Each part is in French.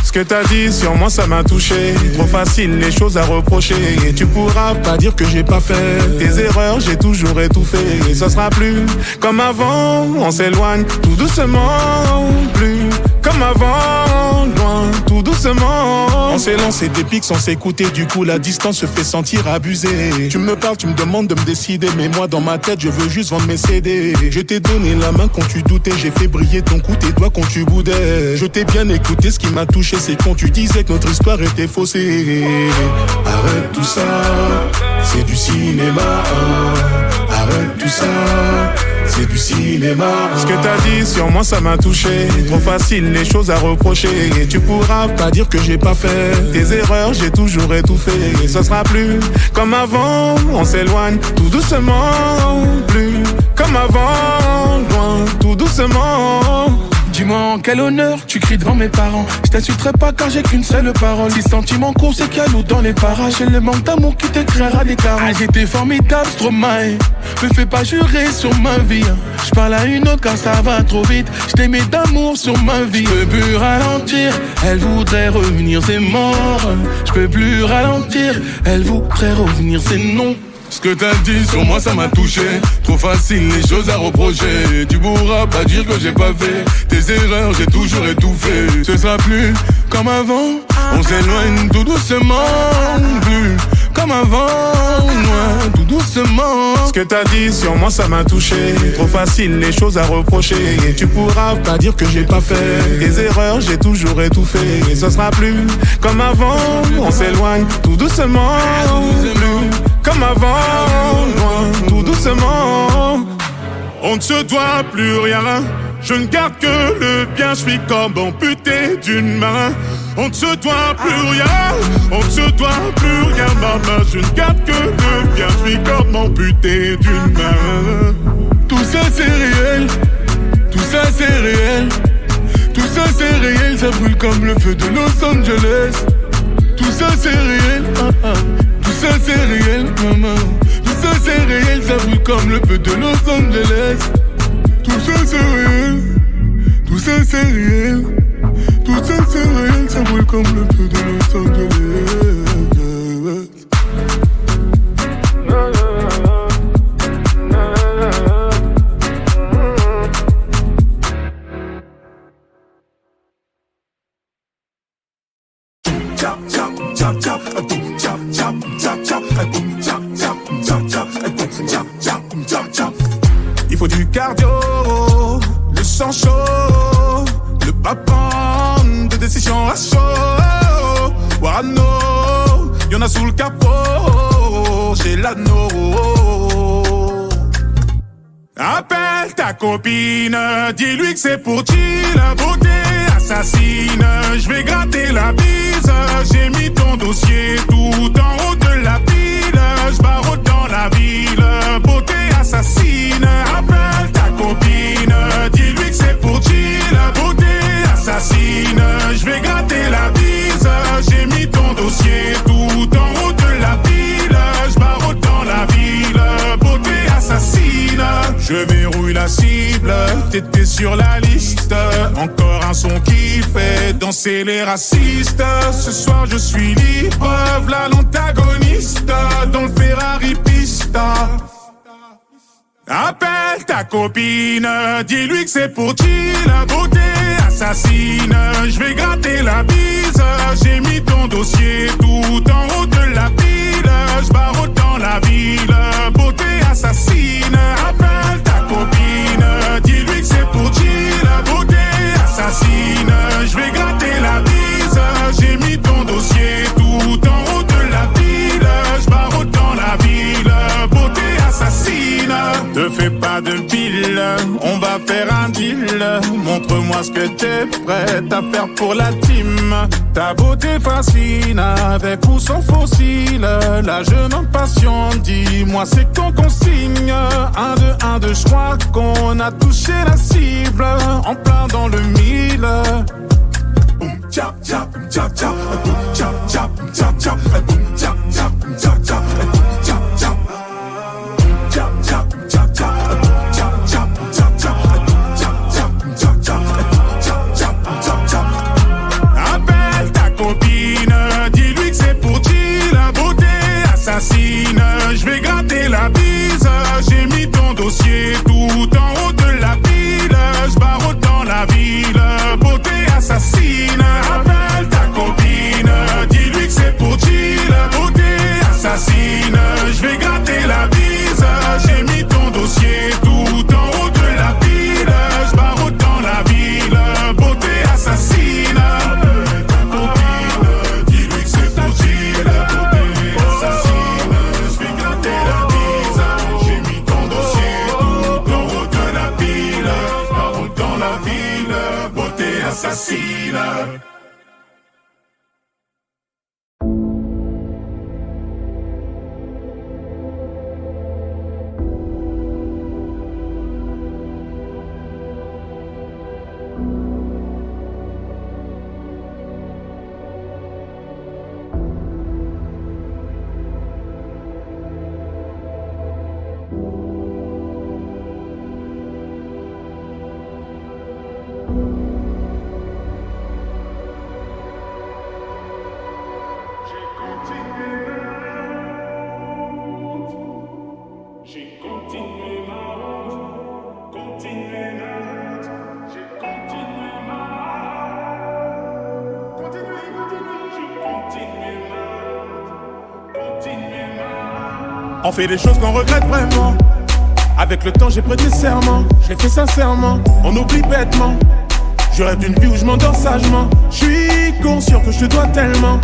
Ce que t'as dit sur moi ça m'a touché. Trop facile les choses à reprocher. Et tu pourras pas dire que j'ai pas fait tes erreurs, j'ai toujours étouffé. Et ça sera plus comme avant. On s'éloigne tout doucement. Plus comme avant, loin, tout doucement. On s'est lancé des pics sans s'écouter. Du coup la distance se fait sentir abusée. Tu me parles, tu me demandes de me décider. Mais moi dans ma tête je veux juste vendre mes CD. Je t'ai donné la main quand tu doutais. J'ai fait briller ton cou, tes doigts quand tu boudais. Je t'ai bien écouté, ce qui m'a touché c'est quand tu disais que notre histoire était faussée. Arrête tout ça, c'est du cinéma. Arrête tout ça, c'est du cinéma. Ce que t'as dit sur moi ça m'a touché. Trop facile les choses à reprocher. Et tu pourras pas dire que j'ai pas fait tes erreurs, j'ai toujours étouffé. Et ça sera plus comme avant. On s'éloigne tout doucement. Plus comme avant, loin, tout doucement. Dis-moi en quel honneur tu cries devant mes parents. Je t'insulterai pas car j'ai qu'une seule parole. Si sentiment court c'est qu'il y a l'eau dans les parages. J'ai le manque d'amour qui te créera des carences. Ah, j'étais formidable, Stromae. Me fais pas jurer sur ma vie. Je parle à une autre car ça va trop vite. Je t'aimais d'amour sur ma vie. Je peux plus ralentir, elle voudrait revenir, c'est mort. Je peux plus ralentir, elle voudrait revenir, c'est non. Ce que t'as dit sur moi ça m'a touché. Trop facile les choses à reprocher. Tu pourras pas dire que j'ai pas fait tes erreurs, j'ai toujours étouffé. Ce sera plus comme avant. On s'éloigne tout doucement. Plus comme avant, ouais, tout doucement. Ce que t'as dit sur moi ça m'a touché. Trop facile les choses à reprocher. Et tu pourras pas dire que j'ai pas fait. Tes erreurs j'ai toujours étouffé. Et ce sera plus comme avant. On s'éloigne tout doucement. Plus comme avant, loin, tout doucement. On ne se doit plus rien. Je ne garde que le bien. Je suis comme amputé d'une main. On ne se doit plus rien. On ne se doit plus rien, maman. Je ne garde que le bien. Je suis comme amputé d'une main. Tout ça c'est réel. Tout ça c'est réel. Tout ça c'est réel. Ça brûle comme le feu de Los Angeles. Tout ça c'est réel. Tout ça c'est réel, maman. Tout ça c'est réel. Ça brûle comme le feu de Los Angeles. Tout ça c'est réel. Tout ça c'est réel. Tout ça c'est réel. Ça brûle comme le feu de Los Angeles. Il faut du cardio, le sang chaud, ne pas prendre de décision à chaud. Warano, y'en a sous le capot, j'ai l'anneau. Appelle ta copine, dis-lui que c'est pour chill, la beauté assassine. Je vais gratter la bise, j'ai mis ton dossier tout en haut de la pile. Je barre dans la ville, beauté assassine. Appelle ta copine, dis-lui que c'est pour chill, la beauté assassine. Je vais gratter la bise, j'ai mis ton dossier tout en haut de la pile. Je barre dans la ville, beauté assassine. Je verrouille la cible, t'étais sur la liste. Encore un son qui fait danser les racistes. Ce soir je suis libre, v'là l'antagoniste dans le Ferrari Pista. Appelle ta copine, dis-lui que c'est pour chill, la beauté assassine. Je vais gratter la bise, j'ai mis ton dossier tout en haut de la pile. Je barre dans la ville, beauté assassine. Appelle ta copine, dis-lui que c'est pour chill, la beauté assassine. Je vais gratter la bise, j'ai mis ton dossier tout en haut de la pile. Je barre dans la ville, beauté assassine. Te fais pas de pile, on va faire un deal. Montre-moi ce que t'es prête à faire pour la team. Ta beauté fascine, avec ou sans fossile. La jeune en passion, dis-moi c'est qu'on consigne. 1, 2, 1, 2, je crois qu'on a touché la cible. En plein dans le mille. Boum, tchap, tchap, tchap, tchap. Boum, tchap, tchap, tchap, tchap. Boum, tchap, tchap, tchap, tchap. Boum, tchap, tchap. Tchap, tchap, tchap, tchap. Tchap, tchap, tchap, tchap. Tchap, tchap, tchap, tchap. Tchap, tchap, tchap. Appelle ta copine, dis-lui que c'est pour chill, la beauté assassine. Je vais gratter la bise, j'ai mis ton dossier tout en haut de la pile. Je barre dans la ville, beauté assassine. Appelle ta copine, dis-lui que c'est pour chill, la beauté assassine. Je vais gratter la bise, j'ai mis ton dossier tout en haut de la pile. Je barre dans la ville, beauté assassine. Appelle ta copine, dis-lui que c'est pour chill, la beauté assassine. Je vais gratter la bise, j'ai mis ton dossier tout en haut de la pile. Je barre dans la ville, beauté assassine. On fait des choses qu'on regrette vraiment. Avec le temps j'ai prêté serment, je l'ai fait sincèrement, on oublie bêtement. Je rêve d'une vie où je m'endors sagement. Je suis conscient que je te dois tellement.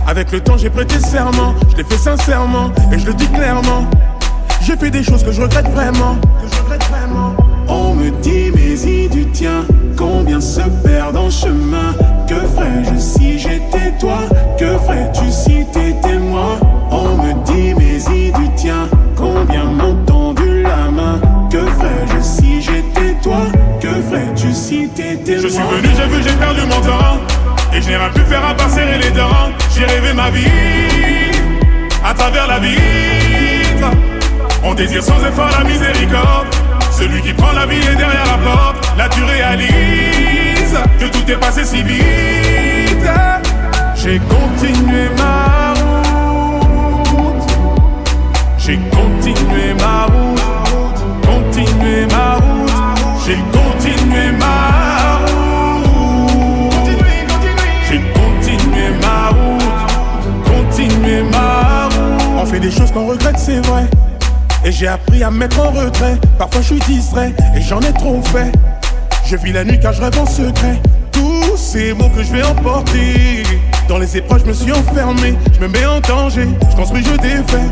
Avec le temps j'ai prêté serment, je l'ai fait sincèrement et je le dis clairement. J'ai fait des choses que je regrette vraiment. On me dit mais y du tien, combien se perdent en chemin. Que ferais-je si j'étais toi? Que ferais-tu si t'étais moi? On me dit mais y du tien, combien m'ont tendu la main. Que ferais-je si j'étais toi? Que ferais-tu si t'étais moi? Je suis venu, j'ai vu, j'ai perdu mon temps. Et je n'ai rien pu faire à part serrer les dents. J'ai rêvé ma vie à travers la vitre. On désire sans effort la miséricorde. Celui qui prend la vie est derrière la porte. Là tu réalises que tout est passé si vite. J'ai continué ma route. J'ai continué ma route. Continué ma route. J'ai continué ma route. J'ai continué ma route. Continué ma route. On fait des choses qu'on regrette, c'est vrai. Et j'ai appris à me mettre en retrait. Parfois je suis distrait et j'en ai trop fait. Je vis la nuit car je rêve en secret. Tous ces mots que je vais emporter. Dans les épreuves je me suis enfermé. Je me mets en danger, je construis, je défais.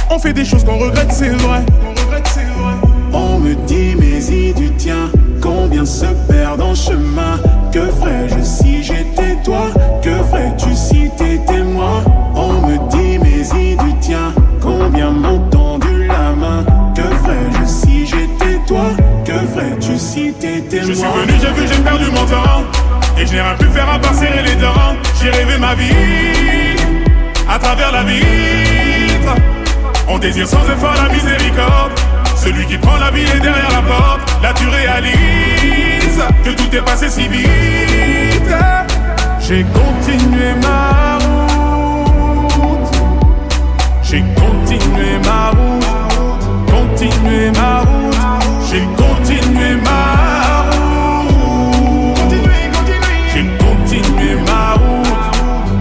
On fait des choses qu'on regrette, c'est vrai. On me dit mais y du tien, combien se perdent en chemin. Que ferais-je si j'étais toi? Que ferais-tu si t'étais moi? On me dit mais y du tien, combien m'ont tendu la main. Que ferais-je si j'étais toi? Que ferais-tu si t'étais moi? Je suis venu, j'ai vu, j'ai perdu mon temps. Et je n'ai rien pu faire à part serrer les dents. J'ai rêvé ma vie à travers la vitre. On désire sans effort la miséricorde. Celui qui prend la vie est derrière la porte. Là tu réalises que tout est passé si vite. J'ai continué ma route. J'ai continué ma route. Continué ma route. J'ai continué ma route. J'ai continué ma route.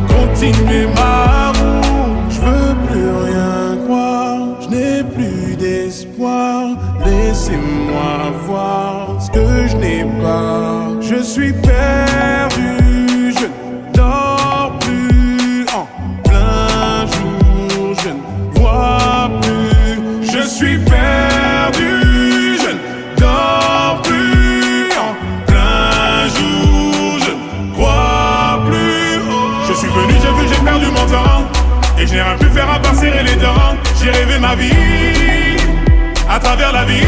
Continué ma route. Je veux plus rien croire. Je n'ai plus d'espoir. Laissez-moi voir ce que je n'ai pas. Je suis perdu, je ne dors plus en plein jour, je ne vois plus. Je suis perdu, je ne dors plus en plein jour, je ne crois plus. Je suis venu, j'ai vu, j'ai perdu mon temps. Et je n'ai rien pu faire à part serrer les dents. J'ai rêvé ma vie à travers la vitre.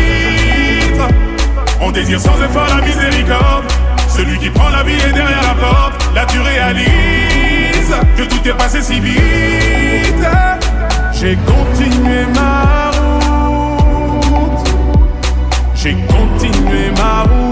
On désire sans effort la miséricorde. Celui qui prend la vie est derrière la porte. Là tu réalises que tout est passé si vite. J'ai continué ma route. J'ai continué ma route.